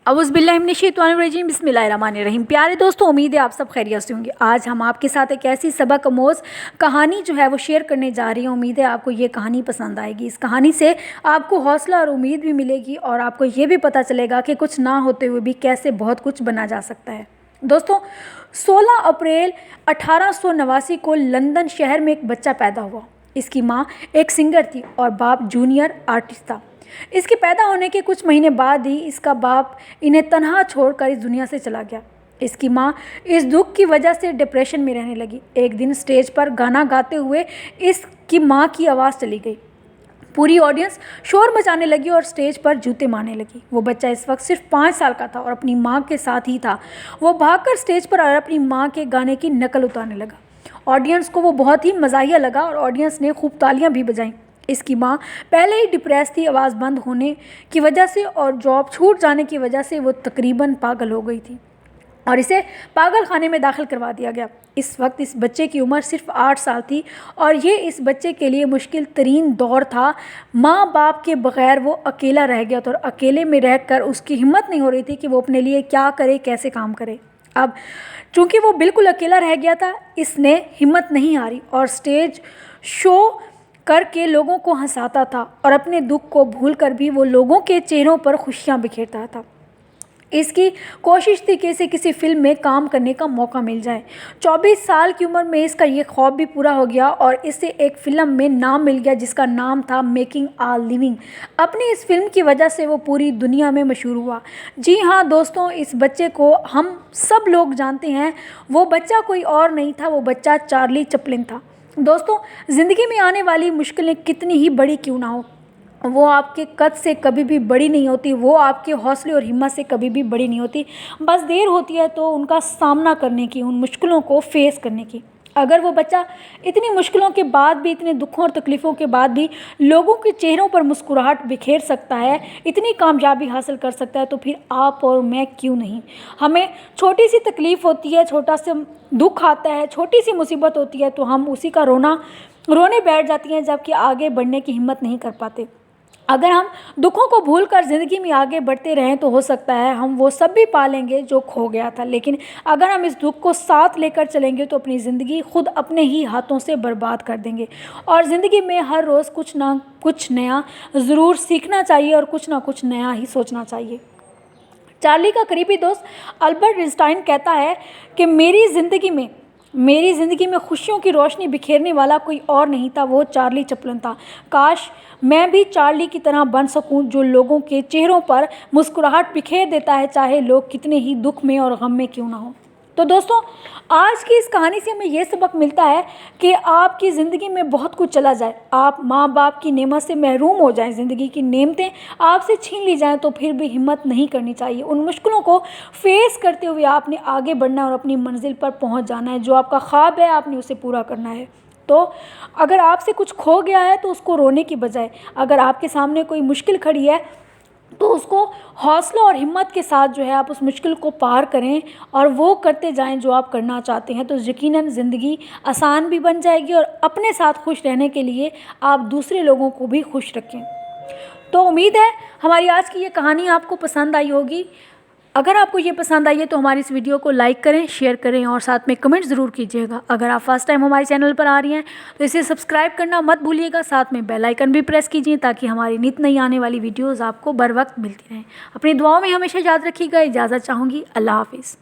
अऊज़ुबिल्लाहिमिनश्शैतानिर्रजीम बिस्मिल्लाहिर्रहमानिर्रहीम। प्यारे दोस्तों, उम्मीद है आप सब खैरियत से होंगे। आज हम आपके साथ एक ऐसी सबक आमोज़ कहानी जो है वो शेयर करने जा रही हूँ। उम्मीद है आपको ये कहानी पसंद आएगी। इस कहानी से आपको हौसला और उम्मीद भी मिलेगी और आपको ये भी पता चलेगा कि कुछ ना होते हुए भी कैसे बहुत कुछ बना जा सकता है। दोस्तों, 16 अप्रैल 1889 को लंदन शहर में एक बच्चा पैदा हुआ। इसकी माँ एक सिंगर थी और बाप जूनियर आर्टिस्ट था। इसके पैदा होने के कुछ महीने बाद ही इसका बाप इन्हें तन्हा छोड़कर इस दुनिया से चला गया। इसकी माँ इस दुख की वजह से डिप्रेशन में रहने लगी। एक दिन स्टेज पर गाना गाते हुए इसकी माँ की आवाज़ चली गई। पूरी ऑडियंस शोर मचाने लगी और स्टेज पर जूते मारने लगी। वो बच्चा इस वक्त सिर्फ 5 साल का था और अपनी माँ के साथ ही था। वो भागकर स्टेज पर और अपनी माँ के गाने की नकल उतारने लगा। ऑडियंस को वो बहुत ही मज़ाहिया लगा और ऑडियंस ने खूब तालियां भी बजाईं। इसकी माँ पहले ही डिप्रेस थी, आवाज़ बंद होने की वजह से और जॉब छूट जाने की वजह से वो तकरीबन पागल हो गई थी और इसे पागल खाने में दाखिल करवा दिया गया। इस वक्त इस बच्चे की उम्र सिर्फ 8 साल थी और ये इस बच्चे के लिए मुश्किल तरीन दौर था। माँ बाप के बग़ैर वो अकेला रह गया था और अकेले में रहकर उसकी हिम्मत नहीं हो रही थी कि वो अपने लिए क्या करे, कैसे काम करे। अब चूँकि वो बिल्कुल अकेला रह गया था, इसने हिम्मत नहीं हारी और स्टेज शो करके लोगों को हंसाता था और अपने दुख को भूलकर भी वो लोगों के चेहरों पर खुशियां बिखेरता था। इसकी कोशिश थी कि इसे किसी फिल्म में काम करने का मौका मिल जाए। 24 साल की उम्र में इसका ये ख्वाब भी पूरा हो गया और इसे एक फ़िल्म में नाम मिल गया जिसका नाम था मेकिंग आ लिविंग। अपनी इस फिल्म की वजह से वो पूरी दुनिया में मशहूर हुआ। जी हाँ दोस्तों, इस बच्चे को हम सब लोग जानते हैं। वो बच्चा कोई और नहीं था, वो बच्चा चार्ली चैपलिन था। दोस्तों, ज़िंदगी में आने वाली मुश्किलें कितनी ही बड़ी क्यों ना हो, वो आपके कद से कभी भी बड़ी नहीं होती, वो आपके हौसले और हिम्मत से कभी भी बड़ी नहीं होती। बस देर होती है तो उनका सामना करने की, उन मुश्किलों को फेस करने की। अगर वो बच्चा इतनी मुश्किलों के बाद भी, इतने दुखों और तकलीफ़ों के बाद भी लोगों के चेहरों पर मुस्कुराहट बिखेर सकता है, इतनी कामयाबी हासिल कर सकता है, तो फिर आप और मैं क्यों नहीं। हमें छोटी सी तकलीफ़ होती है, छोटा सा दुख आता है, छोटी सी मुसीबत होती है तो हम उसी का रोने बैठ जाती हैं, जबकि आगे बढ़ने की हिम्मत नहीं कर पाते। अगर हम दुखों को भूलकर ज़िंदगी में आगे बढ़ते रहें तो हो सकता है हम वो सब भी पा लेंगे जो खो गया था। लेकिन अगर हम इस दुख को साथ लेकर चलेंगे तो अपनी ज़िंदगी खुद अपने ही हाथों से बर्बाद कर देंगे। और ज़िंदगी में हर रोज़ कुछ ना कुछ नया ज़रूर सीखना चाहिए और कुछ ना कुछ नया ही सोचना चाहिए। चार्ली का करीबी दोस्त अल्बर्ट आइंस्टाइन कहता है कि मेरी ज़िंदगी में खुशियों की रोशनी बिखेरने वाला कोई और नहीं था, वो चार्ली चैपलिन था। काश मैं भी चार्ली की तरह बन सकूं, जो लोगों के चेहरों पर मुस्कुराहट बिखेर देता है, चाहे लोग कितने ही दुख में और गम में क्यों ना हो। तो दोस्तों, आज की इस कहानी से हमें ये सबक मिलता है कि आपकी ज़िंदगी में बहुत कुछ चला जाए, आप माँ बाप की नेमत से महरूम हो जाएं, ज़िंदगी की नेमतें आपसे छीन ली जाएं, तो फिर भी हिम्मत नहीं करनी चाहिए। उन मुश्किलों को फेस करते हुए आपने आगे बढ़ना है और अपनी मंजिल पर पहुँच जाना है। जो आपका ख्वाब है आपने उसे पूरा करना है। तो अगर आपसे कुछ खो गया है तो उसको रोने की बजाय, अगर आपके सामने कोई मुश्किल खड़ी है तो उसको हौसला और हिम्मत के साथ जो है आप उस मुश्किल को पार करें और वो करते जाएं जो आप करना चाहते हैं, तो यकीनन ज़िंदगी आसान भी बन जाएगी और अपने साथ खुश रहने के लिए आप दूसरे लोगों को भी खुश रखें। तो उम्मीद है हमारी आज की ये कहानी आपको पसंद आई होगी। अगर आपको ये पसंद आई है तो हमारी इस वीडियो को लाइक करें, शेयर करें और साथ में कमेंट ज़रूर कीजिएगा। अगर आप फर्स्ट टाइम हमारे चैनल पर आ रही हैं तो इसे सब्सक्राइब करना मत भूलिएगा, साथ में बेल आइकन भी प्रेस कीजिए ताकि हमारी नित नई आने वाली वीडियोज़ आपको बर वक्त मिलती रहें। अपनी दुआओं में हमेशा याद रखिएगा। इजाज़त चाहूँगी। अल्लाह हाफिज़।